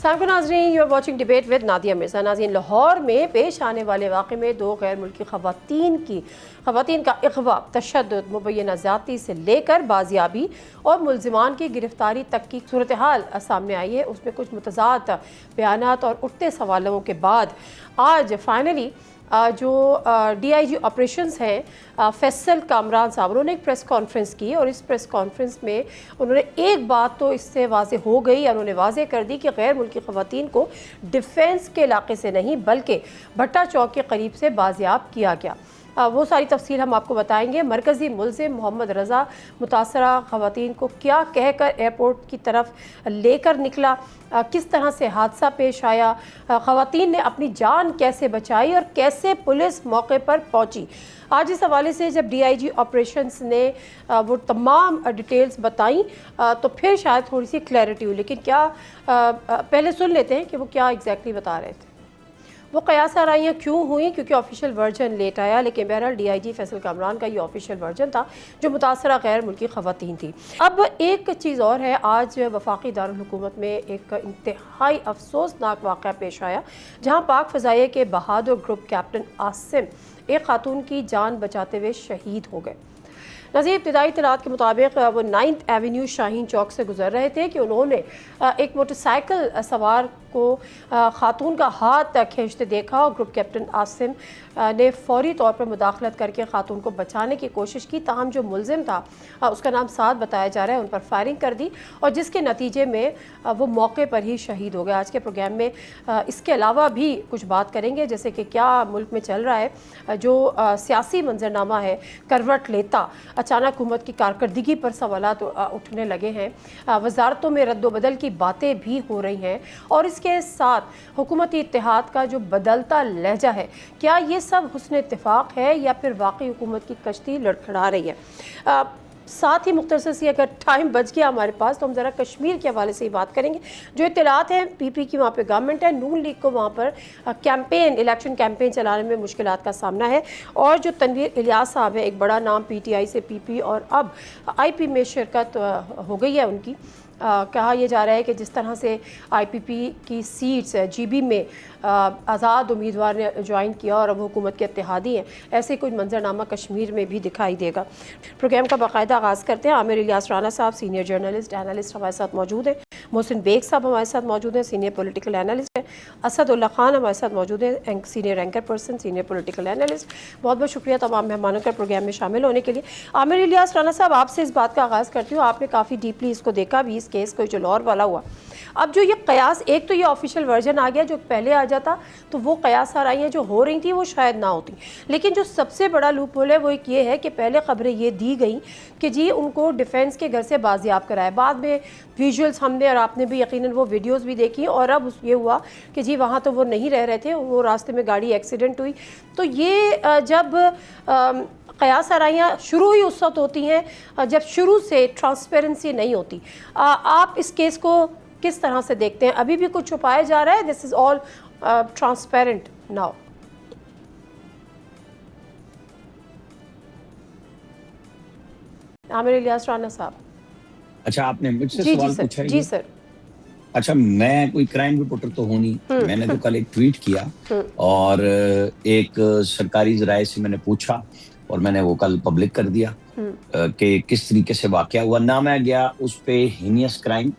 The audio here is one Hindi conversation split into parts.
सामको नाज़रीन, you are watching debate with Nadia Mirza. नाज़रीन, लाहौर में पेश आने वाले वाक़े में दो गैर मुल्की ख़वातीन का अग़वा, तशद्दुद, मुबैना ज़्यादती से लेकर बाजियाबी और मुल्ज़िमान की गिरफ़्तारी तक की सूरत हाल सामने आई है। उसमें कुछ मुतज़ाद बयानात और उठते सवालों के बाद आज फाइनली जो DIG ऑपरेशंस हैं फैसल कामरान साहब, उन्होंने एक प्रेस कॉन्फ्रेंस की और इस प्रेस कॉन्फ्रेंस में उन्होंने एक बात तो इससे वाज़ेह हो गई, उन्होंने वाज़ेह कर दी कि गैर मुल्की ख़वातीन को डिफेंस के इलाके से नहीं बल्कि भट्टा चौक के करीब से बाजियाब किया गया। वो सारी तफसील हम आपको बताएंगे। मरकज़ी मुल्ज़िम मोहम्मद रज़ा मुतासरा ख़वातीन को क्या कहकर एयरपोर्ट की तरफ लेकर निकला, किस तरह से हादसा पेश आया, ख़वातीन ने अपनी जान कैसे बचाई और कैसे पुलिस मौके पर पहुंची। आज इस हवाले से जब DIG ऑपरेशंस ने वो तमाम डिटेल्स बताई तो फिर शायद थोड़ी सी क्लैरिटी हुई। लेकिन क्या पहले सुन लेते हैं कि वो क्या एग्जैक्टली बता रहे थे। वो कयास आराइयाँ क्यों हुई, क्योंकि ऑफिशियल वर्जन लेट आया, लेकिन बहरहाल DIG फैसल कामरान का ये ऑफिशियल वर्जन था जो मुतासरा गैर मुल्की ख़वातीन थी। अब एक चीज़ और है, आज वफाकी दारुल हुकूमत में एक इंतहाई अफसोसनाक वाक़या पेश आया जहाँ पाक फ़ज़ाइया के बहादुर ग्रुप कैप्टन आसिम एक खातून की जान बचाते हुए शहीद हो गए। नज़ीर, इब्तिदाई इत्तलात के मुताबिक वो 9th एवेन्यू शाहीन चौक से गुजर रहे थे कि उन्होंने एक मोटरसाइकिल सवार को खातून का हाथ खींचते देखा और ग्रुप कैप्टन आसिम ने फौरी तौर पर मुदाखलत करके खातून को बचाने की कोशिश की। ताहम जो मुल्ज़िम था, उसका नाम साद बताया जा रहा है, उन पर फायरिंग कर दी और जिसके नतीजे में वो मौके पर ही शहीद हो गया। आज के प्रोग्राम में इसके अलावा भी कुछ बात करेंगे, जैसे कि क्या मुल्क में चल रहा है, जो सियासी मंजरनामा है करवट लेता, अचानक हुकूमत की कारकर्दगी पर सवालात उठने लगे हैं, वजारतों में रद्दोबदल की बातें भी हो रही हैं और इसके साथ हुकूमती इत्तेहाद का जो बदलता लहजा है, क्या ये सब हुस्न इत्तेफाक है या फिर वाकई हुकूमत की कश्ती लड़खड़ा रही है। साथ ही मुख्तसर सी अगर टाइम बच गया हमारे पास तो हम ज़रा कश्मीर के हवाले से ही बात करेंगे। जो इत्तलात हैं PP की, वहाँ पे गवर्नमेंट है, नून लीग को वहाँ पर कैंपेन, इलेक्शन कैंपेन चलाने में मुश्किलात का सामना है और जो तनवीर इलियास साहब है, एक बड़ा नाम PTI से PP और अब IP में शिरकत हो गई है उनकी। कहा यह जा रहा है कि जिस तरह से IPP की सीट्स GB में आज़ाद उम्मीदवार ने ज्वाइन किया और अब हुकूमत के इत्तेहादी हैं, ऐसे कुछ मंजरनामा कश्मीर में भी दिखाई देगा। प्रोग्राम का बाकायदा आगाज़ करते हैं। आमिर इलियास राना साहब सीनियर जर्नलिस्ट एनालिस्ट हमारे साथ मौजूद हैं, मोहसिन बेग साहब हमारे साथ मौजूद हैं, सीनियर पॉलिटिकल एनालिस्ट हैं, असदुल्ला खान हमारे साथ मौजूद हैं, senior anchor person, senior political analyst. बहुत बहुत शुक्रिया तमाम मेहमानों का प्रोग्राम में शामिल होने के लिए। आमिर इलियास राना साहब, आपसे इस बात का आगाज़ करती हूँ, आपने काफ़ी डीपली इसको देखा भी, इस केस को जो लाहौर वाला हुआ। अब जो ये कयास, एक तो ये ऑफिशियल वर्जन आ गया, जो पहले आ जाता तो वो कयास आराइयाँ जो हो रही थी वो शायद ना होती, लेकिन जो सबसे बड़ा लूप होल है वो एक ये है कि पहले खबरें ये दी गई कि जी उनको डिफेंस के घर से बाजियाब कराया, बाद में विजुअल्स हमने और आपने भी यकीनन वो वीडियोस भी देखी और अब ये हुआ कि जी वहाँ तो वो नहीं रह रहे थे, वो रास्ते में गाड़ी एक्सीडेंट हुई। तो ये जब कयास आराइयाँ शुरू ही उस वक्त होती हैं जब शुरू से ट्रांसपेरेंसी नहीं होती। आप इस केस को किस तरह से देखते हैं? अभी भी कुछ छुपाया जा रहा है? This is all transparent now. Aamir Ilyas Rana साहब। अच्छा, आपने मुझसे सवाल पूछा है? जी सर। अच्छा, मैं कोई क्राइम रिपोर्टर तो हूँ नहीं। मैंने तो कल एक ट्वीट किया और एक सरकारी जराये से मैंने पूछा और मैंने वो कल पब्लिक कर दिया कि किस तरीके से वाकया हुआ। ना मैं गया उस पे हीनियस क्राइम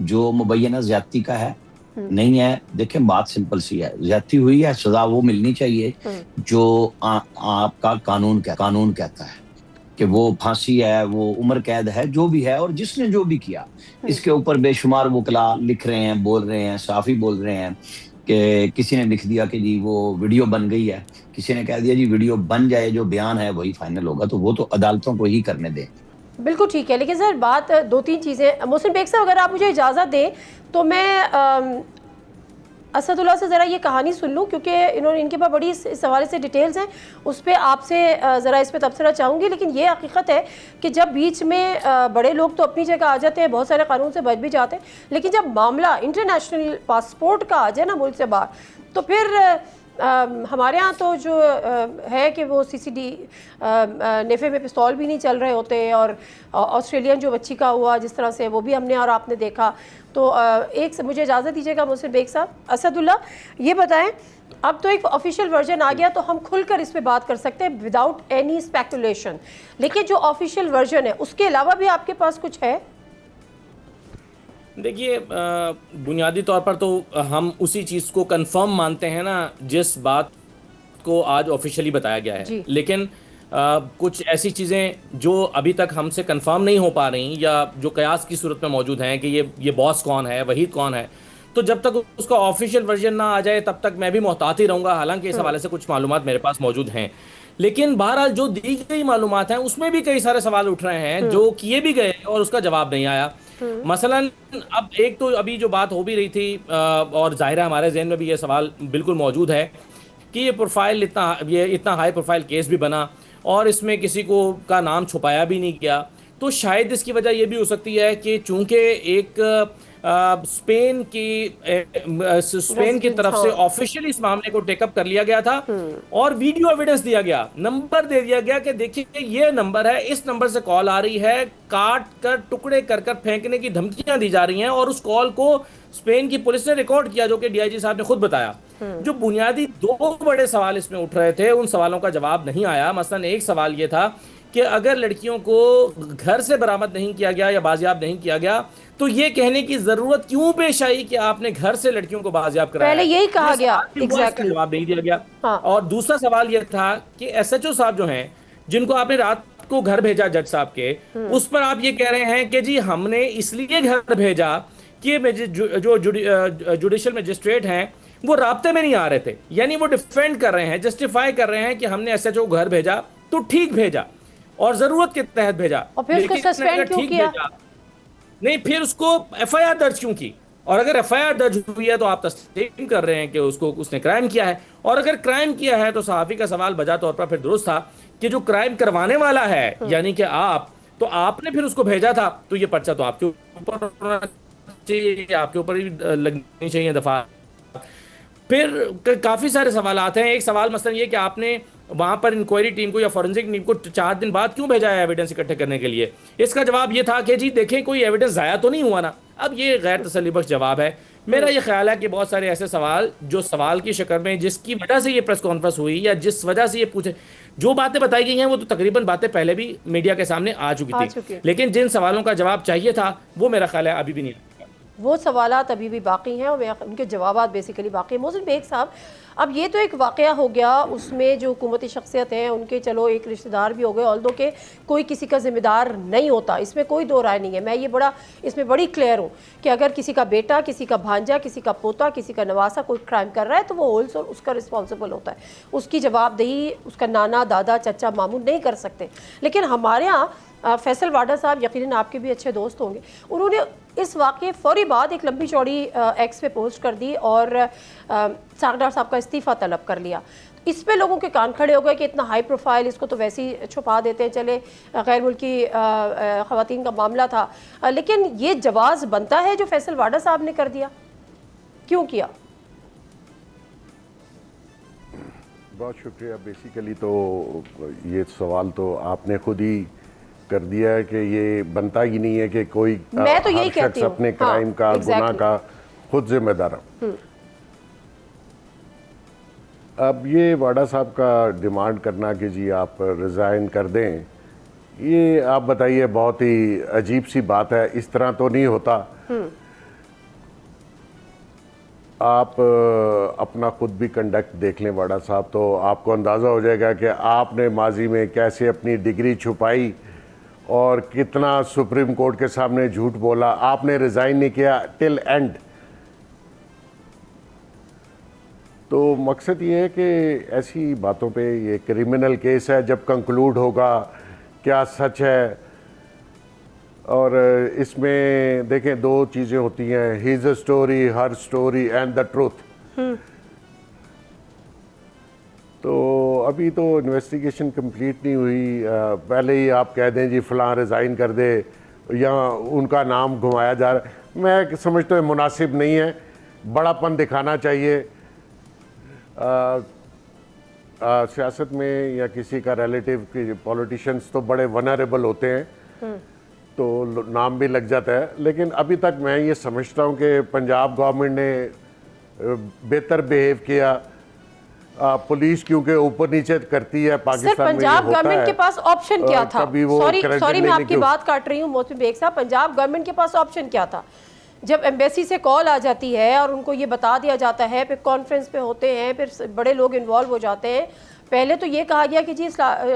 जो मुबैना ज्यादती का है, नहीं है। देखें, बात सिंपल सी है, ज्यादती हुई है, सजा वो मिलनी चाहिए जो आपका कानून कहता है कि वो फांसी है, वो उम्र कैद है, जो भी है। और जिसने जो भी किया, इसके ऊपर बेशुमार वकला लिख रहे हैं, बोल रहे हैं, साफी बोल रहे हैं कि किसी ने लिख दिया कि जी वो वीडियो बन गई है, किसी ने कह दिया जी वीडियो बन जाए, जो बयान है वही फाइनल होगा। तो वो तो अदालतों को ही करने दें। बिल्कुल ठीक है, लेकिन सर बात दो तीन चीज़ें। मोहसिन बेग साहब, अगर आप मुझे इजाज़त दें तो मैं असदुल्ला से ज़रा ये कहानी सुन लूँ, क्योंकि इनके पास बड़ी इस हवाले से डिटेल्स हैं, उस पर आपसे ज़रा इस पर तबसरा चाहूँगी। लेकिन ये हकीकत है कि जब बीच में बड़े लोग तो अपनी जगह आ जाते हैं, बहुत सारे कानून से बच भी जाते हैं, लेकिन जब मामला इंटरनेशनल पासपोर्ट का आ जाए ना मुल्क से बाहर, तो फिर हमारे यहाँ तो जो है कि वो CCD नेफे में पिस्तौल भी नहीं चल रहे होते, और ऑस्ट्रेलियन जो बच्ची का हुआ जिस तरह से, वो भी हमने और आपने देखा। तो एक मुझे इजाज़त दीजिएगा मोहसिन बेग साहब। असदुल्ला, ये बताएं, अब तो एक ऑफिशियल वर्जन आ गया तो हम खुलकर इस पे बात कर सकते हैं विदाउट एनी स्पेकुलेशन, लेकिन जो ऑफिशियल वर्जन है उसके अलावा भी आपके पास कुछ है? देखिए, बुनियादी तौर पर तो हम उसी चीज़ को कंफर्म मानते हैं ना जिस बात को आज ऑफिशियली बताया गया है, लेकिन कुछ ऐसी चीज़ें जो अभी तक हमसे कंफर्म नहीं हो पा रही या जो कयास की सूरत में मौजूद हैं कि ये बॉस कौन है, वहीद कौन है, तो जब तक उसका ऑफिशियल वर्जन ना आ जाए तब तक मैं भी मोहतात ही रहूँगा। हालांकि इस हवाले से कुछ मालूमात मेरे पास मौजूद हैं, लेकिन बहरहाल जो दी गई मालूमात हैं उसमें भी कई सारे सवाल उठ रहे हैं जो किए भी गए और उसका जवाब नहीं आया। मसलन अब एक तो अभी जो बात हो भी रही थी और जाहिर है हमारे जहन में भी ये सवाल बिल्कुल मौजूद है कि ये इतना हाई प्रोफाइल केस भी बना और इसमें किसी को का नाम छुपाया भी नहीं गया। तो शायद इसकी वजह यह भी हो सकती है कि चूंकि एक स्पेन की तरफ से ऑफिशियली इस मामले को टेकअप कर लिया गया था और वीडियो एविडेंस दिया गया, नंबर दे दिया गया कि देखिए ये नंबर है, इस नंबर से कॉल आ रही है, काट कर टुकड़े कर कर फेंकने की धमकियां दी जा रही हैं, और उस कॉल को स्पेन की पुलिस ने रिकॉर्ड किया, जो कि DIG साहब ने खुद बताया। जो बुनियादी दो बड़े सवाल इसमें उठ रहे थे उन सवालों का जवाब नहीं आया। मसलन एक सवाल ये था कि अगर लड़कियों को घर से बरामद नहीं किया गया या बाजियाब नहीं किया गया तो ये कहने की जरूरत क्यों पेश आई कि आपने घर से लड़कियों को बाजियाब कराया? पहले यही कहा गया, एग्जैक्टली जवाब नहीं दिया गया। हाँ। और दूसरा सवाल यह था कि SHO साहब जो हैं, जिनको आपने रात को घर भेजा जज साहब के, उस पर आप ये कह रहे हैं कि जी हमने इसलिए घर भेजा कि जो जुडिशियल मजिस्ट्रेट हैं वो राब्ते में नहीं आ रहे थे, यानी वो डिफेंड कर रहे हैं, जस्टिफाई कर रहे हैं कि हमने SHO को घर भेजा तो ठीक भेजा और जरूरत के तहत भेजा, और फिर उसको सस्पेंड क्यों किया? नहीं, फिर उसको FIR दर्ज क्यों की? और अगर FIR दर्ज हुई है तो आप तस्लीम कर रहे हैं कि उसने क्राइम किया है, और अगर क्राइम किया है तो सहाफी का सवाल बजा तौर पर फिर दुरुस्त था कि जो क्राइम करवाने वाला है यानी कि आपने फिर उसको भेजा था, तो ये पर्चा तो आपके ऊपर होना चाहिए, आपके ऊपर ही लगनी चाहिए दफा। फिर काफी सारे सवाल आते हैं। एक सवाल मसलन ये कि आपने वहां पर इंक्वायरी टीम को या फॉरेंसिक टीम को 4 दिन बाद क्यों भेजा है एविडेंस इकट्ठे करने के लिए? इसका जवाब ये था कि जी देखें कोई एविडेंस जाया तो नहीं हुआ ना। अब ये गैर तसल्लीबख्श जवाब है। मेरा ये ख्याल है कि बहुत सारे ऐसे सवाल जो सवाल की शक्ल में, जिसकी वजह से ये प्रेस कॉन्फ्रेंस हुई या जिस वजह से ये पूछे, जो बातें बताई गई हैं वो तो तकरीबन बातें पहले भी मीडिया के सामने आ चुकी थी, लेकिन जिन सवालों का जवाब चाहिए था वो मेरा ख्याल है अभी भी नहीं, वो सवालात अभी भी बाकी हैं और उनके जवाबात बेसिकली बाकी हैं। मोहसिन बेग साहब, अब ये तो एक वाक़या हो गया, उसमें जो हुकूमती शख्सियत हैं उनके चलो एक रिश्तेदार भी हो गए, ऑल्दो के कोई किसी का जिम्मेदार नहीं होता, इसमें कोई दो राय नहीं है। मैं ये इसमें बड़ी क्लियर हूँ कि अगर किसी का बेटा, किसी का भांजा, किसी का पोता, किसी का नवासा कोई क्राइम कर रहा है तो वो होलसेल उसका रिस्पॉन्सिबल होता है, उसकी जवाबदेही उसका नाना, दादा, चचा, मामू नहीं कर सकते। लेकिन हमारे यहाँ फैसल वाडा साहब, यकीनन आपके भी अच्छे दोस्त होंगे, उन्होंने इस वाक़े फौरी बाद एक लंबी चौड़ी एक्स पे पोस्ट कर दी और सागडार साहब का इस्तीफ़ा तलब कर लिया। इस पे लोगों के कान खड़े हो गए कि इतना हाई प्रोफाइल, इसको तो वैसे ही छुपा देते हैं, चले गैर मुल्की ख़वातीन का मामला था, लेकिन ये जवाज़ बनता है जो फैसल वाडा साहब ने कर दिया, क्यों किया? बहुत शुक्रिया। बेसिकली तो ये सवाल तो आपने खुद ही कर दिया है कि ये बनता ही नहीं है कि कोई मैं तो यही कहती हूं, अपने क्राइम का, गुनाह का खुद जिम्मेदार है। अब ये वाडा साहब का डिमांड करना कि जी आप रिज़ाइन कर दें, ये आप बताइए बहुत ही अजीब सी बात है। इस तरह तो नहीं होता। आप अपना खुद भी कंडक्ट देख लें वाडा साहब, तो आपको अंदाज़ा हो जाएगा कि आपने माजी में कैसे अपनी डिग्री छुपाई और कितना सुप्रीम कोर्ट के सामने झूठ बोला। आपने रिज़ाइन नहीं किया टिल एंड। तो मकसद ये है कि ऐसी बातों पे, ये क्रिमिनल केस है, जब कंक्लूड होगा क्या सच है। और इसमें देखें दो चीज़ें होती हैं, his story, her story and the truth. तो अभी तो इन्वेस्टिगेशन कंप्लीट नहीं हुई, पहले ही आप कह दें जी फ़लाँ रिज़ाइन कर दे या उनका नाम घुमाया जा रहा है, मैं समझता हूँ मुनासिब नहीं है। बड़ापन दिखाना चाहिए। सियासत में या किसी का रिलेटिव की पॉलिटिशियंस तो बड़े वनरेबल होते हैं, तो नाम भी लग जाता है। लेकिन अभी तक मैं ये समझता हूँ कि पंजाब गवर्नमेंट ने बेहतर बिहेव किया। पुलिस क्योंकि ऊपर नीचे करती है पाकिस्तान सर, में, पंजाब गवर्नमेंट के पास ऑप्शन क्या था? सॉरी मैं आपकी बात काट रही हूँ मोहसिन बेग साहब, पंजाब गवर्नमेंट के पास ऑप्शन क्या था? जब एम्बेसी से कॉल आ जाती है और उनको ये बता दिया जाता है, फिर कॉन्फ्रेंस पे होते हैं, फिर बड़े लोग इन्वॉल्व हो जाते हैं। पहले तो ये कहा गया कि जी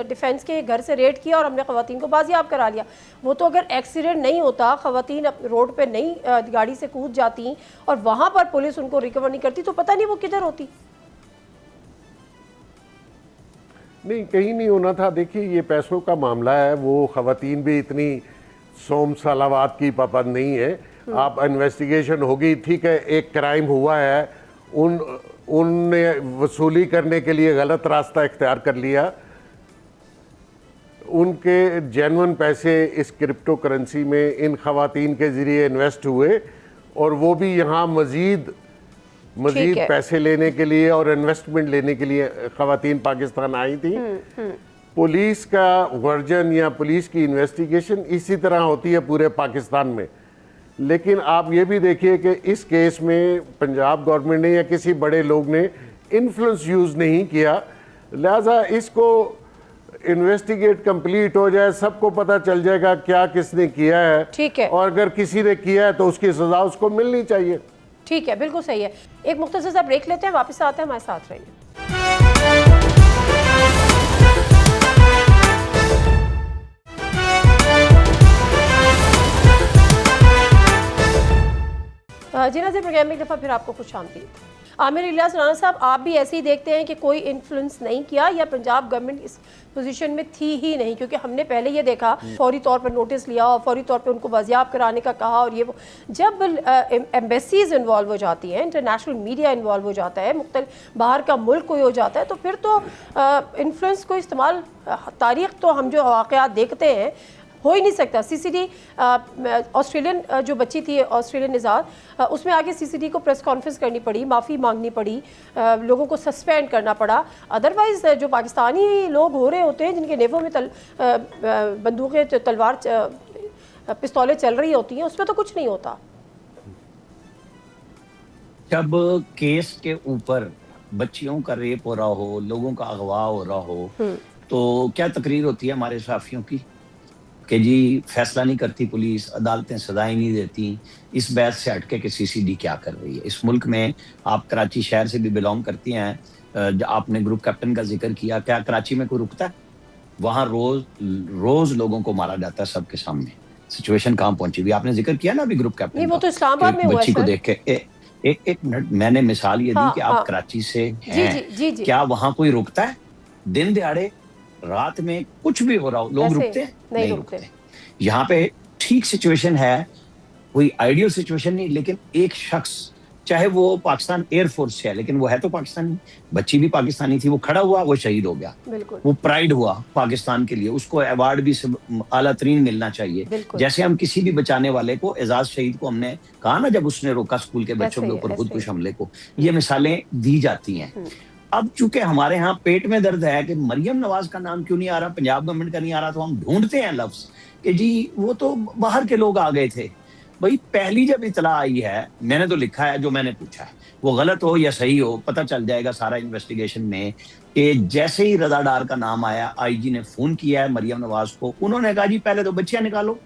डिफेंस के घर से रेड किया और हमने ख़वातीन को बाजियाब करा लिया। वो तो अगर एक्सीडेंट नहीं होता, ख़वातीन रोड पे नहीं गाड़ी से कूद जाती और वहाँ पर पुलिस उनको रिकवर नहीं करती, तो पता नहीं वो किधर होती। नहीं, कहीं नहीं होना था। देखिए, ये पैसों का मामला है, वो ख़वातीन भी इतनी सोम सलावात की पाबंद नहीं है। आप इन्वेस्टिगेशन होगी, ठीक है, एक क्राइम हुआ है, उनने वसूली करने के लिए गलत रास्ता इख्तियार कर लिया, उनके जेन्युइन पैसे इस क्रिप्टो करेंसी में इन ख़वातीन के ज़रिए इन्वेस्ट हुए और वो भी यहाँ मज़ीद पैसे लेने के लिए और इन्वेस्टमेंट लेने के लिए ख़वातीन पाकिस्तान आई थी। पुलिस का वर्जन या पुलिस की इन्वेस्टिगेशन इसी तरह होती है पूरे पाकिस्तान में। लेकिन आप ये भी देखिए कि इस केस में पंजाब गवर्नमेंट ने या किसी बड़े लोग ने इन्फ्लुएंस यूज़ नहीं किया, लिहाजा इसको इन्वेस्टिगेट कंप्लीट हो जाए, सबको पता चल जाएगा क्या किसने किया है। ठीक है, और अगर किसी ने किया है तो उसकी सज़ा उसको मिलनी चाहिए। ठीक है, बिल्कुल सही है। एक मुख्तसर सा ब्रेक लेते हैं, वापस आते हैं, हमारे साथ रहिए। जी नाज़रीन, प्रोग्राम में एक दफ़ा फिर आपको खुश आमदीद। आमिर इलियास राणा साहब, आप भी ऐसे ही देखते हैं कि कोई इन्फ्लुएंस नहीं किया या पंजाब गवर्नमेंट इस पोजीशन में थी ही नहीं? क्योंकि हमने पहले ये देखा, फौरी तौर पर नोटिस लिया और फौरी तौर पे उनको बाजियाब कराने का कहा और ये वो। जब एम्बेसीज इन्वॉल्व हो जाती हैं, इंटरनेशनल मीडिया इन्वॉल्व हो जाता है, मुख्तलिफ बाहर का मुल्क कोई हो जाता है, तो फिर तो इन्फ्लुएंस को इस्तेमाल, तारीख तो हम जो वाक़यात देखते हैं, हो ही नहीं सकता। सीसीडी ऑस्ट्रेलियन जो बच्ची थी, ऑस्ट्रेलियन निज़ार, उसमें आगे सीसीडी को प्रेस कॉन्फ्रेंस करनी पड़ी, माफ़ी मांगनी पड़ी, लोगों को सस्पेंड करना पड़ा। अदरवाइज़ जो पाकिस्तानी लोग हो रहे होते हैं, जिनके नेवों में बंदूकें, तलवार, पिस्तौलें चल रही होती हैं, उसमें तो कुछ नहीं होता। जब केस के ऊपर बच्चियों का रेप हो रहा हो, लोगों का अगवा हो रहा हो, तो क्या तकरीर होती है हमारे सहाफ़ियों की कि जी फैसला नहीं करती पुलिस, अदालतें सजाएं नहीं देती, इस बहस से हटके कि सीसीडी क्या कर रही है। इस मुल्क में, आप कराची शहर से भी बिलोंग करती हैं, आपने ग्रुप कैप्टन का जिक्र किया, क्या कराची में कोई रुकता है? वहाँ रोज लोगों को मारा जाता है सबके सामने। सिचुएशन कहाँ पहुंची हुई, आपने जिक्र किया ना अभी ग्रुप कैप्टन। नहीं, वो तो इस्लामाबाद में हुआ है। बच्ची को देख के एक मिनट, मैंने मिसाल ये दी कि आप कराची से हैं, क्या वहाँ कोई रुकता है? दिन दिहाड़े रात में कुछ भी हो रहा हो, लोग रुकते हैं? नहीं रुकते। यहाँ पे ठीक सिचुएशन है, कोई आइडियल सिचुएशन नहीं, लेकिन एक शख्स, चाहे वो पाकिस्तान एयरफोर्स से है, लेकिन वो है तो पाकिस्तानी, बच्ची भी पाकिस्तानी थी, वो खड़ा हुआ, वो शहीद हो गया, वो प्राइड हुआ पाकिस्तान के लिए, उसको अवार्ड भी आला तरीन मिलना चाहिए। जैसे हम किसी भी बचाने वाले को, एजाज शहीद को हमने कहा ना जब उसने रोका स्कूल के बच्चों के ऊपर खुदकुश हमले को, ये मिसालें दी जाती हैं। अब चूंकि हमारे यहाँ पेट में दर्द है कि मरियम नवाज का नाम क्यों नहीं आ रहा, पंजाब गवर्नमेंट का नहीं आ रहा, तो हम ढूंढते हैं लफ्ज कि जी वो तो बाहर के लोग आ गए थे। भाई पहली जब इतला आई है, मैंने तो लिखा है जो मैंने पूछा है, वो गलत हो या सही हो पता चल जाएगा सारा इन्वेस्टिगेशन में, कि जैसे ही रजा डार का नाम आया, आईजी ने फोन किया है मरियम नवाज को, उन्होंने कहा जी पहले तो बच्चियां निकालो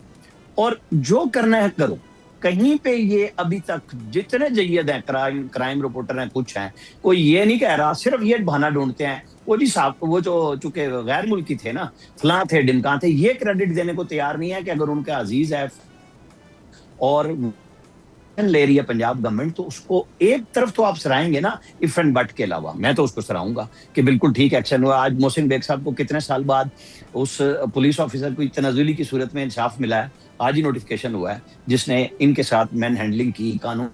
और जो करना है करो। कहीं पे ये अभी तक जितने जय्यद हैं, क्राइम रिपोर्टर हैं, कुछ हैं, कोई ये नहीं कह रहा, सिर्फ ये बहाना ढूंढते हैं, वो जी साहब वो जो चूंकि गैर मुल्की थे ना, फलां थे ढिमकां थे, ये क्रेडिट देने को तैयार नहीं है कि अगर उनका अजीज है और ले रही है पंजाब गवर्नमेंट, तो उसको एक तरफ तो आप सराहेंगे ना, इफ एंड बट के अलावा। मैं तो उसको सराहूंगा कि बिल्कुल ठीक एक्शन हुआ। आज मोहसिन बेग साहब को कितने साल बाद उस पुलिस ऑफिसर को तनाजुली की सूरत में इंसाफ मिला है, आज ही नोटिफिकेशन हुआ है, जिसने इनके साथ मैन हैंडलिंग की, कानून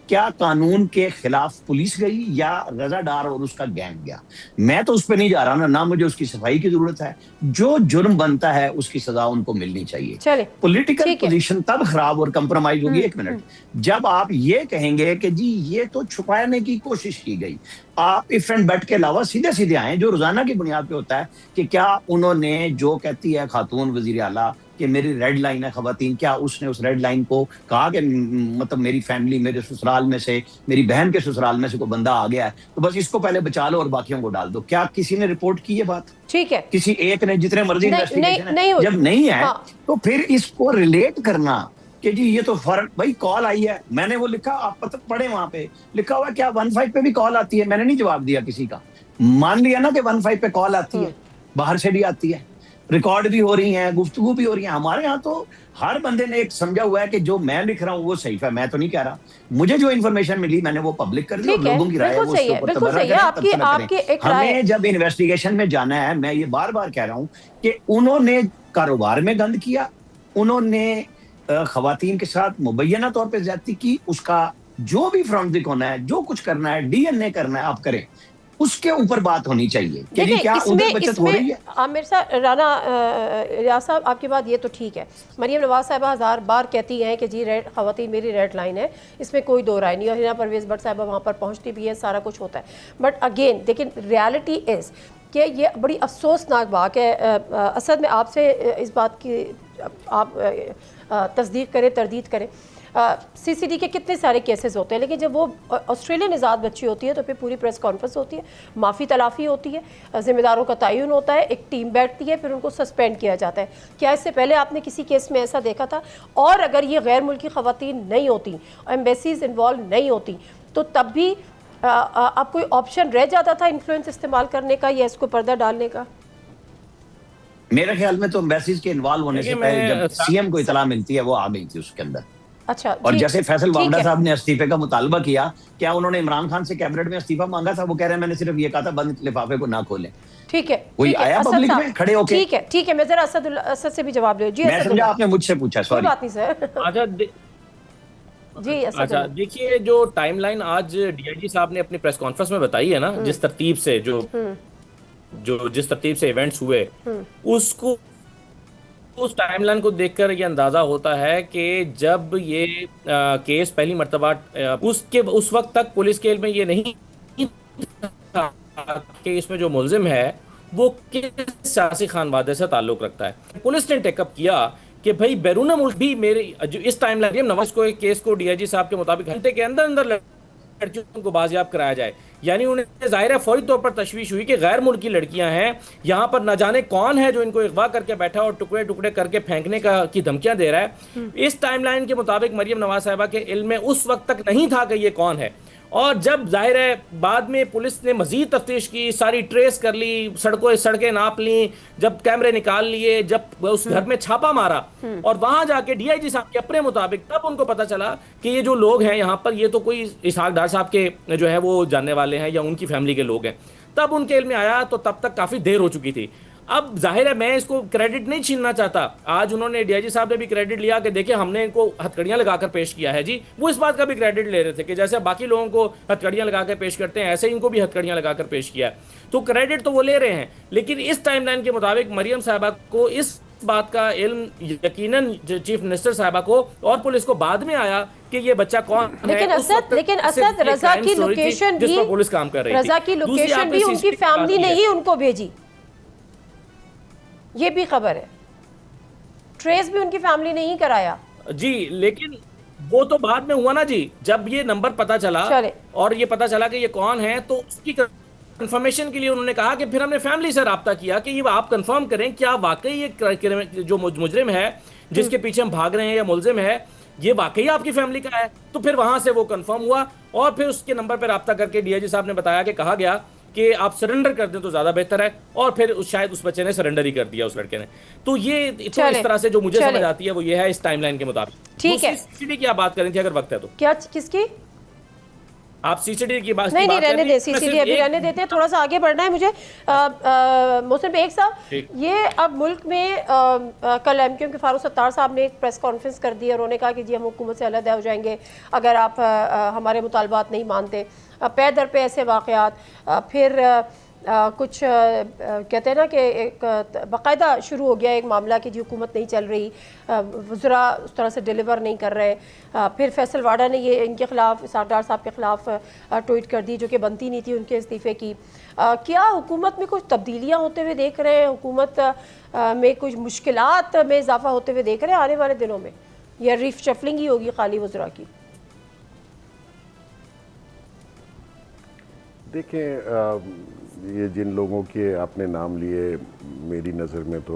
क्या कानून के खिलाफ पुलिस गई या रजादार और उसका गैंग गया? मैं तो उस पर नहीं जा रहा ना मुझे उसकी सफाई की जरूरत है। जो जुर्म बनता है उसकी सजा उनको मिलनी चाहिए। पॉलिटिकल पोजीशन तब खराब और कंप्रोमाइज होगी, एक मिनट, जब आप ये कहेंगे कि जी ये तो छुपाने की कोशिश की गई। आप इफ एंड बट के अलावा सीधे सीधे आए जो रोजाना की बुनियाद पे होता है कि क्या उन्होंने, जो कहती है खातून वजीर आला कि मेरी रेड लाइन है खवातीन, क्या उसने उस रेड लाइन को कहा कि मतलब मेरी फैमिली, मेरे ससुराल में से, मेरी बहन के ससुराल में से कोई बंदा आ गया है तो बस इसको पहले बचा लो और बाकियों को डाल दो? क्या किसी ने रिपोर्ट की है बात? ठीक है, किसी एक ने, जितने मर्जी इन्वेस्टिगेशन नहीं, जब नहीं है तो फिर इसको रिलेट करना कि जी ये तो फर्क, भाई कॉल आई है, मैंने वो लिखा, आप पता पढ़े वहां पे लिखा हुआ क्या 15 पे भी कॉल आती है, मैंने नहीं जवाब दिया किसी का। मान लिया ना कि 15 पे कॉल आती है, बाहर से भी आती है, रिकॉर्ड भी हो रही है, गुफ्तगू भी हो रही है। हमारे यहाँ तो हर बंदे ने एक समझा हुआ है कि जो मैं लिख रहा हूँ वो सही है। मैं तो नहीं कह रहा, मुझे जो इन्फॉर्मेशन मिली मैंने वो पब्लिक कर दी और लोगों की राय है वो उसके ऊपर तबर्रा करें। हमें जब इन्वेस्टिगेशन में जाना है, मैं ये बार बार कह रहा हूँ कि उन्होंने कारोबार में गंद किया, उन्होंने खवातीन के साथ मुबैना तौर पर ज्यादती की, उसका जो भी फॉरेंसिक होना है, जो कुछ करना है, डीएनए करना है, आप करें, उसके ऊपर बात होनी चाहिए कि जी क्या उधर बचत हो रही है। आमिर साहब, राना रियाज साहब, आपकी बात ये तो ठीक है। मरियम नवाज साहिबा 1000 बार कहती हैं कि जी खवातीन मेरी रेड लाइन है, इसमें कोई दो राय नहीं, और हिना परवेज़ भट्ट साहिबा वहाँ पर पहुँचती भी है, सारा कुछ होता है। बट अगेन लेकिन रियलिटी इज़ कि ये बड़ी अफसोसनाक बात है। असद में आपसे इस बात की आप तस्दीक करें, तरदीद करें, सीसीडी के कितने सारे केसेस होते हैं, लेकिन जब वो ऑस्ट्रेलियन निजात बच्ची होती है तो फिर पूरी प्रेस कॉन्फ्रेंस होती है, माफ़ी तलाफ़ी होती है, ज़िम्मेदारों का तयन होता है, एक टीम बैठती है, फिर उनको सस्पेंड किया जाता है। क्या इससे पहले आपने किसी केस में ऐसा देखा था? और अगर ये गैर मुल्की ख़वातीन नहीं होती, एम्बेसीज इन्वॉल्व नहीं होती, तो तब भी आप कोई ऑप्शन रह जाता था इन्फ्लुएंस इस्तेमाल करने का या इसको पर्दा डालने का? मेरे ख्याल में तो एम्बेसीज के इन्वॉल्व होने से पहले जब सीएम को इतला मिलती है वो आ गई थी उसके अंदर। अच्छा, और जैसे फैसल वावड़ा साहब ने इस्तीफे का मुतालबा किया, क्या उन्होंने इमरान खान से कैबिनेट में इस्तीफा मांगा था? वो कह रहे हैं मैंने सिर्फ ये कहा था बंद लिफाफे को ना खोलें। ठीक है, कोई आया पब्लिक में खड़े होके? ठीक है, मैं जरा असद से भी जवाब ले। जी, मैं समझा आपने मुझसे पूछा, सॉरी। बात नहीं सर। अच्छा देखिए, जो टाइमलाइन आज डीआईजी साहब ने अपनी प्रेस कॉन्फ्रेंस में बताई है ना, जिस तरतीब से जिस तरतीब से इवेंट्स हुए, उसको उस टाइमलाइन को देखकर ये अंदाजा होता है कि जब ये केस पहली मर्तबा उस वक्त तक पुलिस के में ये नहीं था कि इसमें जो मुल्जिम है वो किस सियासी खानवादे से ताल्लुक रखता है। पुलिस ने टेकअप किया कि भाई बैरून मुल्क भी मेरे इस टाइमलाइन नवाज को एक केस को डीआईजी साहब के मुताबिक घंटे के अंदर अंदर लड़कियों को बाजियाब कराया जाए। यानी उन्हें जाहिर है फौरी तौर पर तशवीश हुई कि गैर मुल्की लड़कियां हैं, यहाँ पर न जाने कौन है जो इनको अगवा करके बैठा और टुकड़े टुकड़े करके फेंकने की धमकियां दे रहा है। इस टाइमलाइन के मुताबिक मरियम नवाज साहिबा के इल्म में उस वक्त तक नहीं था कि ये कौन है। और जब जाहिर है बाद में पुलिस ने मजीद तफ्तीश की, सारी ट्रेस कर ली, सड़कें नाप ली, जब कैमरे निकाल लिए, जब उस घर में छापा मारा और वहां जाके डीआईजी साहब के अपने मुताबिक तब उनको पता चला कि ये जो लोग हैं यहाँ पर ये तो कोई इसहाक डार साहब के जो है वो जानने वाले हैं या उनकी फैमिली के लोग हैं। तब उनके इल्म में आया तो तब तक काफी देर हो चुकी थी। अब जाहिर है मैं इसको क्रेडिट नहीं छीनना चाहता, आज उन्होंने डीआईजी साहब ने भी क्रेडिट लिया कि देखिए हमने इनको हथकड़ियां लगाकर पेश किया है। जी, वो इस बात का भी क्रेडिट ले रहे थे कि जैसे बाकी लोगों को हथकड़ियां लगाकर पेश करते हैं ऐसे इनको भी हथकड़ियां लगाकर पेश किया है, तो क्रेडिट तो वो ले रहे हैं। लेकिन इस टाइमलाइन के मुताबिक मरियम साहिबा को इस बात का इल्म यकीनन चीफ मिनिस्टर साहिबा को और पुलिस को बाद में आया कि ये बच्चा कौन है। लेकिन असद रजा की लोकेशन भी, पुलिस काम कर रही थी, रजा की लोकेशन भी उनकी फैमिली ने ही उनको भेजी, ये भी खबर है। ट्रेस भी उनकी फैमिली ने ही कराया। जी, लेकिन वो तो बाद में हुआ ना जी, जब ये नंबर पता चला और ये पता चला कि ये कौन है, तो उसकी कंफर्मेशन के लिए उन्होंने कहा कि फिर हमने फैमिली से राब्ता किया कि ये आप कंफर्म करें क्या वाकई ये जो मुजरिम है जिसके पीछे हम भाग रहे हैं या मुलजिम है ये वाकई आपकी फैमिली का है। तो फिर वहां से वो कंफर्म हुआ और फिर उसके नंबर पर राब्ता करके डीआईजी साहब ने बताया कि कहा गया कि आप सरेंडर कर दें तो ज्यादा बेहतर है, और फिर शायद उस बच्चे ने सरेंडर ही कर दिया, उस लड़के ने। तो ये तो इस तरह से जो मुझे समझ आती है वो ये है इस टाइमलाइन के मुताबिक। ठीक है, सीसीडी की आप बात करें थी अगर वक्त है तो। क्या, किसकी? आप सीसीडी की बात नहीं कर रहने रही दें, हैं। सीसीडी अभी रहने देते हैं, थोड़ा सा आगे बढ़ना है मुझे। मोहसिन बेग साहब, ठीक। ये अब मुल्क में कल एमक्यूएम के फारूक सत्तार साहब ने एक प्रेस कॉन्फ्रेंस कर दी और उन्होंने कहा कि जी हम हुकूमत से अलग हो जाएंगे अगर आप हमारे मुतालबात नहीं मानते। पे दर पे ऐसे वाक़यात, फिर कुछ कहते हैं ना कि एक बाकायदा शुरू हो गया एक मामला कि जी हुकूमत नहीं चल रही, वज़रा उस तरह से डिलीवर नहीं कर रहे। फिर फैसल वाडा ने ये इनके खिलाफ, सरदार साहब के खिलाफ ट्वीट कर दी जो कि बनती नहीं थी उनके इस्तीफ़े की। क्या हुकूमत में कुछ तब्दीलियाँ होते हुए देख रहे हैं, हुकूमत में कुछ मुश्किलात में इजाफा होते हुए देख रहे हैं आने वाले दिनों में, या रिफ शफलिंग ही होगी खाली वज़रा की? देखिए, ये जिन लोगों के आपने नाम लिए, मेरी नज़र में तो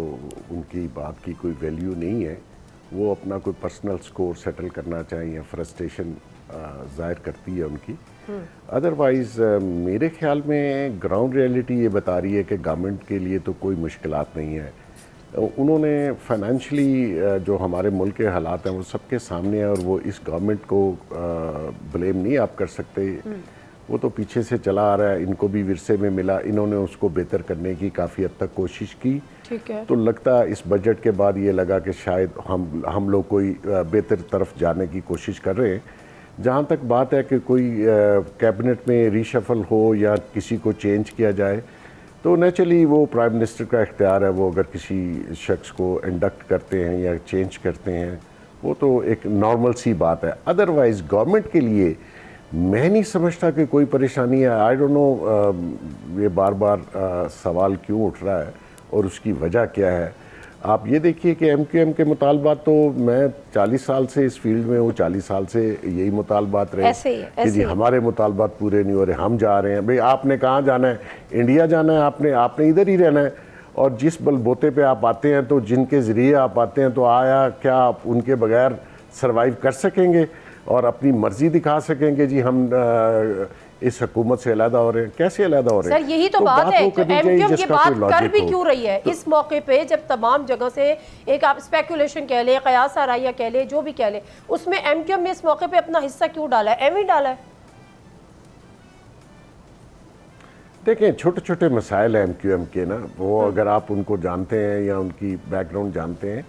उनकी बात की कोई वैल्यू नहीं है। वो अपना कोई पर्सनल स्कोर सेटल करना चाहें या फ्रस्ट्रेशन ज़ाहिर करती है उनकी। अदरवाइज़ मेरे ख्याल में ग्राउंड रियलिटी ये बता रही है कि गवर्नमेंट के लिए तो कोई मुश्किलात नहीं है। उन्होंने फाइनेंशली जो हमारे मुल्क के हालात हैं वो सबके सामने है, और वो इस गवर्नमेंट को ब्लेम नहीं आप कर सकते। वो तो पीछे से चला आ रहा है, इनको भी विरसे में मिला, इन्होंने उसको बेहतर करने की काफ़ी हद तक कोशिश की। ठीक है। तो लगता है इस बजट के बाद ये लगा कि शायद हम लोग कोई बेहतर तरफ जाने की कोशिश कर रहे हैं। जहाँ तक बात है कि कोई कैबिनेट में रीशफल हो या किसी को चेंज किया जाए, तो नेचुरली वो प्राइम मिनिस्टर का इख्तियार है, वो अगर किसी शख्स को इंडक्ट करते हैं या चेंज करते हैं, वो तो एक नॉर्मल सी बात है। अदरवाइज़ गवर्नमेंट के लिए मैं नहीं समझता कि कोई परेशानी है। आई डोंट नो ये बार बार सवाल क्यों उठ रहा है और उसकी वजह क्या है। आप ये देखिए कि एमक्यूएम के मुतालबात, तो मैं 40 साल से इस फील्ड में हूँ, 40 साल से यही मुतालबात रहे कि जी हमारे मुतालबात पूरे नहीं हो रहे, हम जा रहे हैं। भाई आपने कहाँ जाना है? इंडिया जाना है, आपने इधर ही रहना है। और जिस बलबोते पे आप आते हैं, तो जिनके ज़रिए आप आते हैं, तो आया क्या आप उनके बगैर सर्वाइव कर सकेंगे और अपनी मर्जी दिखा सकेंगे जी हम इस हुकूमत से अलहदा हो रहे हैं? कैसे अलहदा हो रहे हैं? सर यही तो बात है, एमक्यूएम ये बात कर भी क्यों रही है इस मौके पे, जब तमाम जगह से एक आप स्पेकुलेशन कह ले, कयास आराइया कह ले, जो भी कह ले, उसमें एमक्यूएम ने इस मौके पे अपना हिस्सा क्यों डाला है? एम डाला है। देखें, छोटे छोटे मसाइल हैं एमक्यूएम के ना, वो अगर आप उनको जानते हैं या उनकी बैकग्राउंड जानते हैं,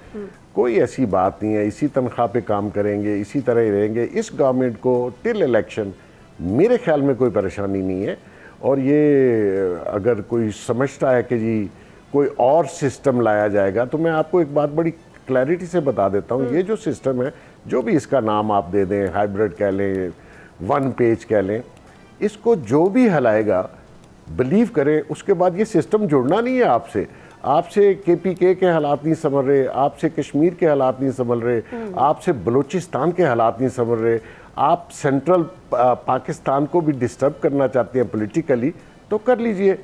कोई ऐसी बात नहीं है। इसी तनख्वाह पे काम करेंगे, इसी तरह ही रहेंगे। इस गवर्नमेंट को टिल इलेक्शन मेरे ख्याल में कोई परेशानी नहीं है। और ये अगर कोई समझता है कि जी कोई और सिस्टम लाया जाएगा, तो मैं आपको एक बात बड़ी क्लैरिटी से बता देता हूँ। ये जो सिस्टम है, जो भी इसका नाम आप दे दें, हाइब्रिड कह लें, वन पेज कह लें, इसको जो भी हलाएगा, बिलीव करें, उसके बाद ये सिस्टम जुड़ना नहीं है आपसे। आपसे केपीके के हालात नहीं समझ रहे, आपसे कश्मीर के हालात नहीं समझ रहे, आपसे बलूचिस्तान के हालात नहीं समझ रहे, आप सेंट्रल पाकिस्तान को भी डिस्टर्ब करना चाहते हैं पॉलिटिकली, तो कर लीजिए।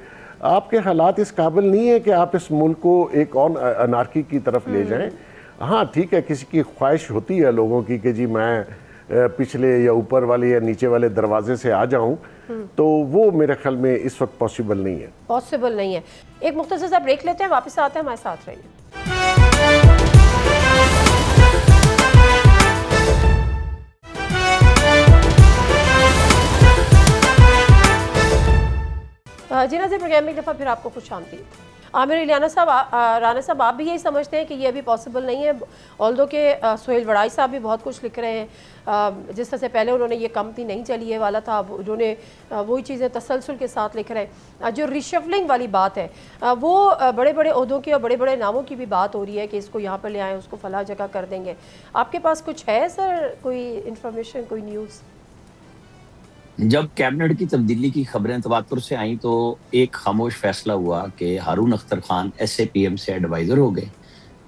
आपके हालात इस काबिल नहीं है कि आप इस मुल्क को एक और अनार्की की तरफ ले जाएं। हाँ ठीक है, किसी की ख्वाहिश होती है लोगों की कि जी मैं पिछले या ऊपर वाले या नीचे वाले दरवाजे से आ जाऊं, तो वो मेरे ख्याल में इस वक्त पॉसिबल नहीं है। पॉसिबल नहीं है। एक मुख्तसर सा ब्रेक लेते हैं, वापस आते हैं, हमारे साथ रहिए। जी नाज़रीन, प्रोग्राम में एक दफ़ा फिर आपको खुश आमदीद। आमिर राना साहब, आप भी यही समझते हैं कि ये अभी पॉसिबल नहीं है? ऑल्दो के सोहेल वड़ाई साहब भी बहुत कुछ लिख रहे हैं, जिस तरह से पहले उन्होंने ये कंपनी नहीं चली है वाला था, उन्होंने वही चीज़ें तसलसल के साथ लिख रहे हैं। जो रिशफलिंग वाली बात है, वो बड़े बड़े ओहदों की और बड़े बड़े नामों की भी बात हो रही है कि इसको यहाँ पर ले आएँ, उसको फला जगह कर देंगे। आपके पास कुछ है सर, कोई इन्फॉर्मेशन, कोई न्यूज़? जब कैबिनेट की तब्दीली की खबरें तवातुर से आई, तो एक खामोश फैसला हुआ कि हारून अख्तर खान SAPM से एडवाइजर हो गए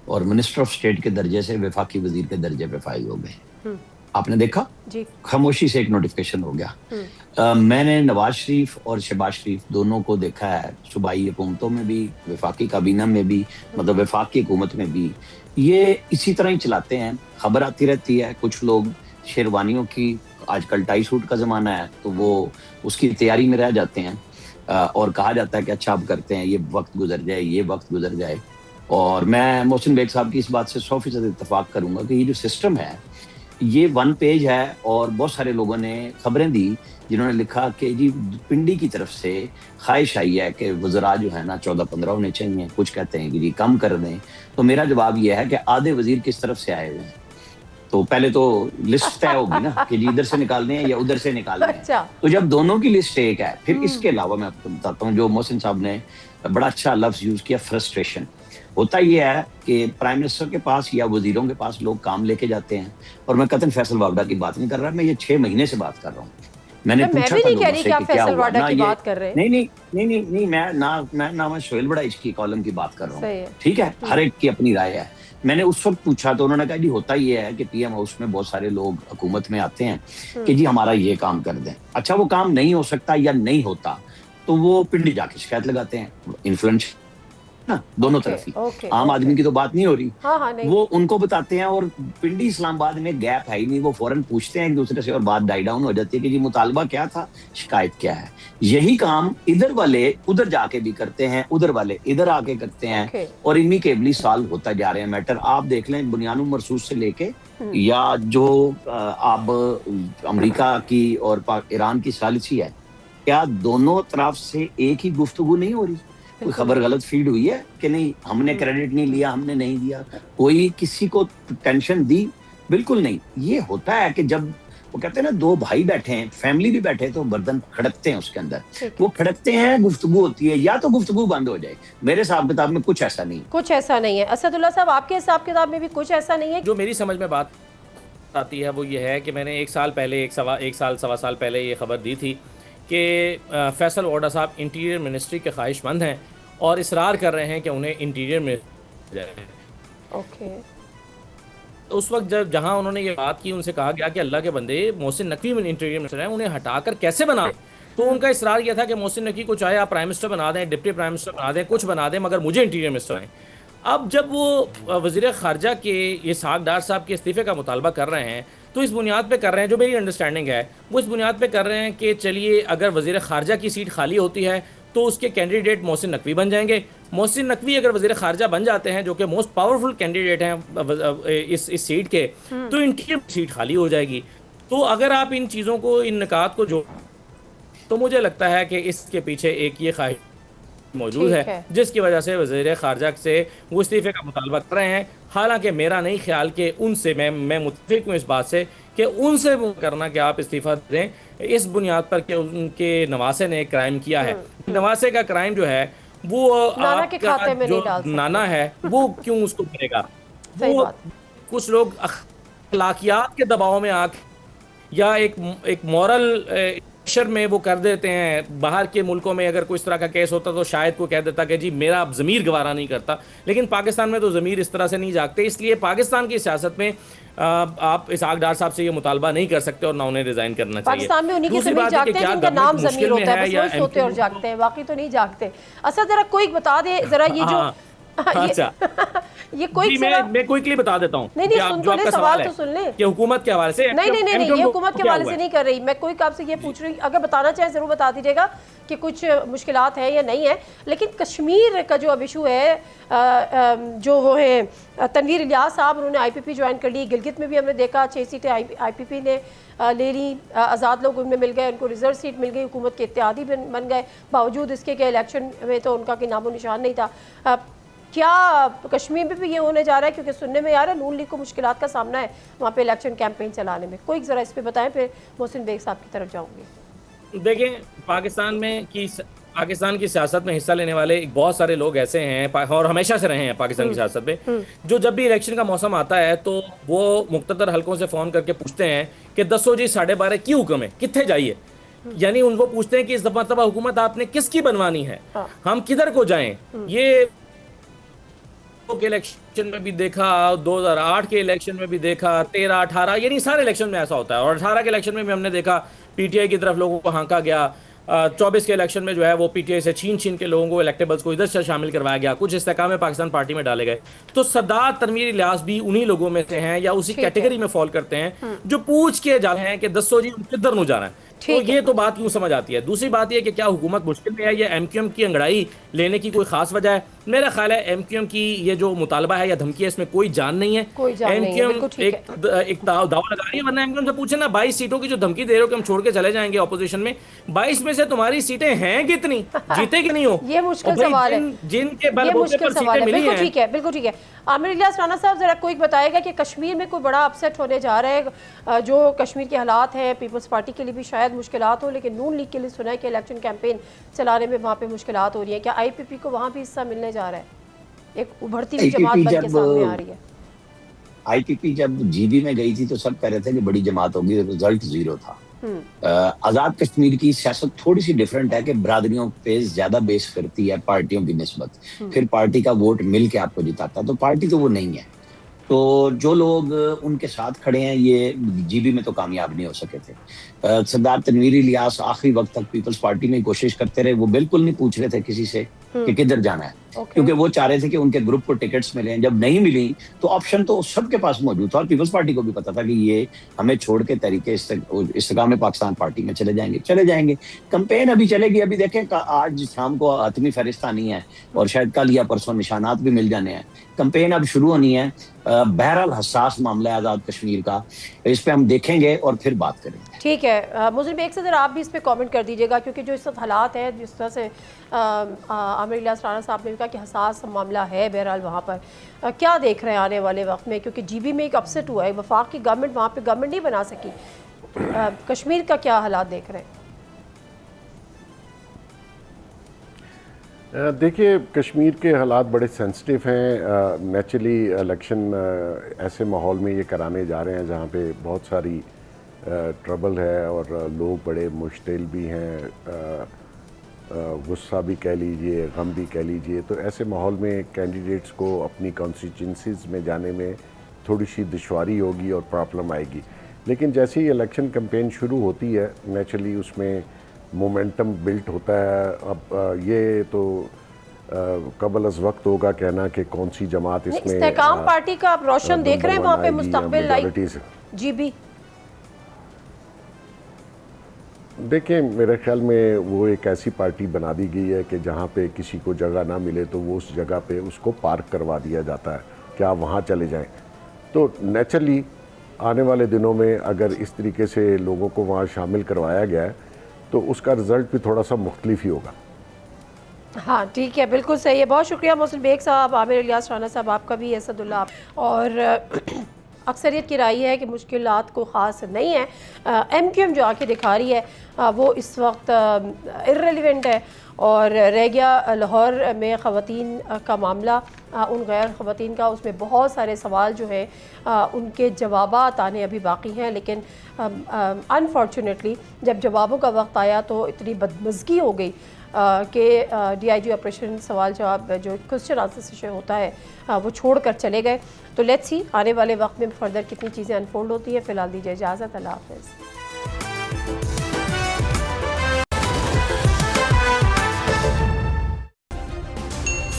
और मिनिस्टर ऑफ स्टेट के दर्जे से वफाकी वजीर के दर्जे पे फाइल हो गए। आपने देखा जी, खामोशी से एक नोटिफिकेशन हो गया। मैंने नवाज शरीफ और शहबाज शरीफ दोनों को देखा है, सूबाई हुकूमतों में भी, वफाकी काबीना में भी, मतलब वफाक की हुकूमत में भी, ये इसी तरह ही चलाते हैं। खबर आती रहती है, कुछ लोग शेरवानियों की, आजकल टाई सूट का ज़माना है, तो वो उसकी तैयारी में रह जाते हैं और कहा जाता है कि अच्छा अब करते हैं, ये वक्त गुजर जाए, ये वक्त गुजर जाए। और मैं मोहसिन बेग साहब की इस बात से 100% इत्तेफाक करूंगा कि ये जो सिस्टम है, ये 1 पेज है और बहुत सारे लोगों ने खबरें दी जिन्होंने लिखा कि जी पिंडी की तरफ से ख्वाहिश आई है कि वज़रा जो है ना 14-15 होने चाहिए, कुछ कहते हैं कि जी कम कर दें। तो मेरा जवाब ये है कि आधे वजीर किस तरफ से आए हुए हैं, तो पहले तो लिस्ट तय होगी ना कि जी इधर से निकालने हैं या उधर से निकालने हैं। अच्छा। तो जब दोनों की लिस्ट एक है, फिर इसके अलावा मैं आपको बताता हूँ, जो मोहसिन साहब ने बड़ा अच्छा लफ्ज यूज किया, फ्रस्ट्रेशन। होता यह है कि प्राइम मिनिस्टर के पास या वजीरों के पास लोग काम लेके जाते हैं, और मैं कतन फैसल वावडा की बात नहीं कर रहा, मैं ये 6 महीने से बात कर रहा हूँ। मैंने पूछा था लोगों से कि क्या हुआ ना, ये नहीं मैं ना शोएल बड़ाइच की कॉलम की बात कर रहा हूँ, ठीक है, हर एक की अपनी राय है। मैंने उस वक्त पूछा तो उन्होंने कहा जी होता ये है कि पीएम हाउस में बहुत सारे लोग हुकूमत में आते हैं कि जी हमारा ये काम कर दें। अच्छा, वो काम नहीं हो सकता या नहीं होता तो वो पिंडी जाके शिकायत लगाते हैं, इन्फ्लुएंस ना दोनों तरफ ही, आम आदमी की तो बात नहीं हो रही। नहीं। वो उनको बताते हैं, और पिंडी इस्लामाबाद में गैप है ही नहीं, वो फौरन पूछते हैं एक दूसरे से और बात डाई डाउन हो जाती है कि जी मुतालबा क्या था, शिकायत क्या है। यही काम इधर वाले उधर जाके भी करते हैं, उधर वाले इधर आके करते हैं, और इनमिकेबली सॉल्व होता जा रहे हैं मैटर। आप देख लें बुनियानुल मरसूस से लेके या जो अब अमेरिका की और ईरान की सालिसी है, क्या दोनों तरफ से एक ही गुफ्तगू नहीं हो रही? कोई खबर गलत फीड हुई है कि नहीं, हमने क्रेडिट नहीं लिया, हमने नहीं दिया, कोई किसी को टेंशन दी? बिल्कुल नहीं। ये होता है कि जब वो कहते हैं ना दो भाई बैठे हैं, फैमिली भी बैठे, तो बर्तन खड़कते हैं उसके अंदर, वो खड़कते हैं, गुफ्तगू होती है, या तो गुफ्तगू बंद हो जाए। मेरे हिसाब किताब में कुछ ऐसा नहीं, कुछ ऐसा नहीं है। असदुल्ला साहब, आपके हिसाब किताब में भी कुछ ऐसा नहीं है? जो मेरी समझ में बात आती है वो ये है कि मैंने एक साल सवा साल पहले ये खबर दी थी कि फैसल वाडा साहब इंटीरियर मिनिस्ट्री के ख्वाहिशमंद हैं और इसरार कर रहे हैं कि उन्हें इंटीरियर मिनिस्टर जाए। ओके। तो उस वक्त जहां उन्होंने ये बात की, उनसे कहा गया कि अल्लाह के बंदे मोहसिन नकवी इंटीरियर मिनिस्टर हैं, उन्हें हटाकर कैसे बना? तो उनका इसरार यह था कि मोहसिन नकवी को चाहे आप प्राइम मिनिस्टर बना दें, डिप्टी प्राइम मिनिस्टर बना दें, कुछ बना दें, मगर मुझे इंटीरियर मिनिस्टर हैं। अब जब वो वज़ीर ख़ारजा के ये इसहाक़ डार साहब के इस्तीफ़े का मुतालबा कर रहे हैं, तो इस बुनियाद पे कर रहे हैं, जो मेरी अंडरस्टैंडिंग है वो इस बुनियाद पे कर रहे हैं कि चलिए अगर वज़ीर ख़ारजा की सीट खाली होती है तो उसके कैंडिडेट मोहसिन नकवी बन जाएंगे। मोहसिन नकवी अगर वज़ीर ख़ारजा बन जाते हैं, जो कि मोस्ट पावरफुल कैंडिडेट हैं इस सीट के, तो इनकी सीट खाली हो जाएगी। तो अगर आप इन चीज़ों को, इन निकात को जो, तो मुझे लगता है कि इसके पीछे एक ये ख्वाहिश मौजूद है जिसकी वजह से वज़ीर ख़ारजा से वो इस्तीफ़े का मुतालबा कर रहे हैं। हालांकि मेरा नहीं ख्याल कि उनसे, मैं मुत्तफ़िक़ हूँ इस बात से कि उनसे वो करना कि आप इस्तीफ़ा दें इस बुनियाद पर कि उनके नवासे ने क्राइम किया है। नवासे का क्राइम जो है वो आपका जो नाना है वो क्यों उसको करेगा? वो कुछ लोग अखलाकियात के दबाव में आके या एक मॉरल शर में वो कर देते हैं। बाहर के मुल्कों में अगर कोई इस तरह का केस होता तो शायद कोई कह देता कि जी मेरा ज़मीर गवारा नहीं करता, लेकिन पाकिस्तान में तो ज़मीर इस तरह से नहीं जागते। इसलिए पाकिस्तान की सियासत में आप इसहाक़ डार साहब से ये मुतालबा नहीं कर सकते और ना उन्हें रिजाइन करना चाहिए। पाकिस्तान में उन्हीं के ज़मीर जागते हैं जिनका नाम ज़मीर होता है, बस सोते और जागते हैं, बाकी तो नहीं जागते। अच्छा, जरा कोई बता दे जरा ये जो अच्छा ये कोई मैं क्विकली बता देता हूँ। नहीं सुन तो ले, सवाल तो सुन ले कि हुकूमत के हवाले से। नहीं, ये हुकूमत के हवाले से नहीं कर रही मैं, कोई आपसे ये पूछ रही, अगर बताना चाहे जरूर बता दीजिएगा कि कुछ मुश्किलात है या नहीं है। लेकिन कश्मीर का जो अब इशू है, जो वो है तनवीर इलियास साहब, उन्होंने IPP ज्वाइन कर ली। गिलगित में भी हमने देखा 6 सीटें IPP ने ले ली, आज़ाद लोग उनमें मिल गए, उनको रिजर्व सीट मिल गई, हुकूमत के इत्तेहादी बन गए, बावजूद इसके कि इलेक्शन में तो उनका कोई नामो निशान नहीं था। क्या कश्मीर में भी ये होने जा रहा है? क्योंकि सुनने में यार है नून लीग को मुश्किलात का सामना है वहाँ पे इलेक्शन कैंपेन चलाने में। कोई ज़रा इस पे बताएं, फिर मोहसिन बेग साहब की तरफ जाऊंगी। देखें, पाकिस्तान की सियासत में हिस्सा लेने वाले बहुत सारे लोग ऐसे हैं और हमेशा से रहे हैं पाकिस्तान की सियासत में, जो जब भी इलेक्शन का मौसम आता है तो वो मुख्तदर हलकों से फ़ोन करके पूछते हैं कि दसो जी 12:30 की हुक्म है, कितने जाइए। यानी उनको पूछते हैं कि इस दफा हुकूमत आपने किसकी बनवानी है, हम किधर को जाएं। ये के इलेक्शन में भी देखा, 2008 के इलेक्शन में भी देखा, 13, 18, यानी सारे इलेक्शन में ऐसा होता है। और 18 के इलेक्शन में भी हमने देखा PTI की तरफ लोगों को हाँका गया। 24 के इलेक्शन में जो है वो PTI से छीन के लोगों को, इलेक्टेबल्स को इधर से शामिल करवाया गया, कुछ इस्तेकाम पाकिस्तान पार्टी में डाले गए। तो सरदार तनवीर इलियास भी उन्हीं लोगों में से हैं या उसी कैटेगरी में फॉल करते हैं जो पूछ के जा रहे हैं कि दसो जी किधर नू जा रहा है। तो ये तो बात यूँ समझ आती है। दूसरी बात यह कि क्या हुकूमत मुश्किल में है या MQM की अंगड़ाई लेने की कोई खास वजह है? मेरा ख्याल है एमक्यूएम की ये जो मुतालबा है या धमकी है, इसमें कोई जान नहीं है। कोई जान नहीं है, एमक्यूएम बिल्कुल ठीक एक दावा लगा रही है, वरना एमक्यूएम से पूछे ना 22 सीटों की जो धमकी दे रहे हो कि हम छोड़ के चले जाएंगे ऑपोजिशन में, 22 में से तुम्हारी सीटें हैं कितनी, जीते कि नहीं हो? ये मुश्किल और भाई सवाल है, जिनके ये बलबूते मुश्किल पर सवाल सीटें है। मिली बिल्कुल हैं। ठीक है, बिल्कुल ठीक है। आमिर इलियास राणा साहब जरा कोई बताएगा कि कश्मीर में कोई बड़ा अपसेट होने जा रहा है, जो कश्मीर के हालात हैं, पीपल्स पार्टी के लिए भी शायद मुश्किलात हो, लेकिन नून लीग के लिए सुना है कि इलेक्शन कैंपेन चलाने में वहाँ पे मुश्किलात हो रही है, क्या आईपीपी को वहाँ भी हिस्सा मिलने जा रहा है? एक उभरती हुई जमात बन के सामने आ रही है। आईपीपी जब जीबी में गई थी तो सब कह रहे थे कि बड़ी जमात होगी, रिजल्ट 0 था। आजाद कश्मीर की सियासत थोड़ी सी डिफरेंट है कि बरादरियों पे ज्यादा बेस करती है पार्टियों की निस्बत, फिर पार्टी का वोट मिल के आपको जिताता, तो पार्टी तो वो नहीं है। तो जो लोग उनके साथ खड़े हैं ये जीबी में तो कामयाब नहीं हो सके थे। सरदार तनवीर इलियास आखिरी वक्त तक पीपल्स पार्टी में कोशिश करते रहे, वो बिल्कुल नहीं पूछ रहे थे किसी से कि किधर जाना है, क्योंकि वो चाह रहे थे कि उनके ग्रुप को टिकट्स मिले। जब नहीं मिली तो ऑप्शन तो सबके पास मौजूद था और पीपल्स पार्टी को भी पता था कि ये हमें छोड़ के तरीके इस्तेकाम पाकिस्तान पार्टी में चले जाएंगे। कैंपेन अभी चलेगी, अभी देखें आज शाम को हतमी फरिश्त आनी है और शायद कल या परसों निशानात भी मिल जाने हैं। कैंपेन अब शुरू होनी है। बहरहाल हसास मामला है आजाद कश्मीर का, इस पे हम देखेंगे और फिर बात करेंगे। ठीक है मुस्लिम एक से ज़रा आप भी इस पे कमेंट कर दीजिएगा, क्योंकि जो इस वक्त हालात हैं, जिस तरह से आमिर इलियास राणा साहब ने भी कहा कि हसास मामला है, बहरहाल वहाँ पर क्या देख रहे हैं आने वाले वक्त में, क्योंकि जीबी में एक अपसेट हुआ है, वफाक की गवर्नमेंट वहाँ पे गवर्नमेंट नहीं बना सकी। कश्मीर का क्या हालात देख रहे हैं? देखिए, कश्मीर के हालात बड़े सेंसिटिव हैं। नेचुरली इलेक्शन ऐसे माहौल में ये कराने जा रहे हैं जहाँ पे बहुत सारी ट्रबल है और लोग बड़े मुश्तिल भी हैं, गुस्सा भी कह लीजिए, गम भी कह लीजिए। तो ऐसे माहौल में कैंडिडेट्स को अपनी कॉन्स्टिट्यूंसीज में जाने में थोड़ी सी दुश्वारी होगी और प्रॉब्लम आएगी। लेकिन जैसे ही इलेक्शन कैंपेन शुरू होती है, नेचुरली उसमें मोमेंटम बिल्ट होता है। अब ये तो कबल अज़ वक्त होगा कहना कि कौन सी जमात इसमें इस्तेकाम पार्टी का आप रोशन देख रहे हैं वहाँ पे मुस्तकबिल लाइक जीबी? देखिए, मेरे ख्याल में वो एक ऐसी पार्टी बना दी गई है कि जहाँ पे किसी को जगह ना मिले तो वो उस जगह पे उसको पार्क करवा दिया जाता है कि आप वहाँ चले जाएं। तो नेचुरली आने वाले दिनों में अगर इस तरीके से लोगों को वहाँ शामिल करवाया गया है तो उसका रिज़ल्ट भी थोड़ा सा मुख्तलिफ ही होगा। हाँ ठीक है, बिल्कुल सही है। बहुत शुक्रिया मोहसिन बेग साहब, आमिर इलियास राणा साहब, आपका भी, असदुल्ला। और अक्सरियत की राय है कि मुश्किलात को ख़ास नहीं है। एमक्यूएम जो आके दिखा रही है वो इस वक्त इर्रेलेवेंट है और रह गया लाहौर में ख़वातीन का मामला, उन गैर ख़वातीन का। उसमें बहुत सारे सवाल जो है उनके जवाबात आने अभी बाकी हैं, लेकिन अनफॉर्चुनेटली जब जवाबों का वक्त आया तो इतनी बदमज़गी हो गई कि DIG ऑपरेशन सवाल जवाब जो क्वेश्चन आंसर सेशन होता है वो छोड़ कर चले गए। तो लेट्स सी आने वाले वक्त में फर्दर कितनी चीज़ें अनफोल्ड होती हैं। फ़िलहाल दीजिए इजाज़त, अल्लाह हाफ़िज़।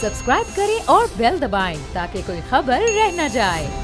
सब्सक्राइब करें और बेल दबाएं ताकि कोई खबर रह न जाए।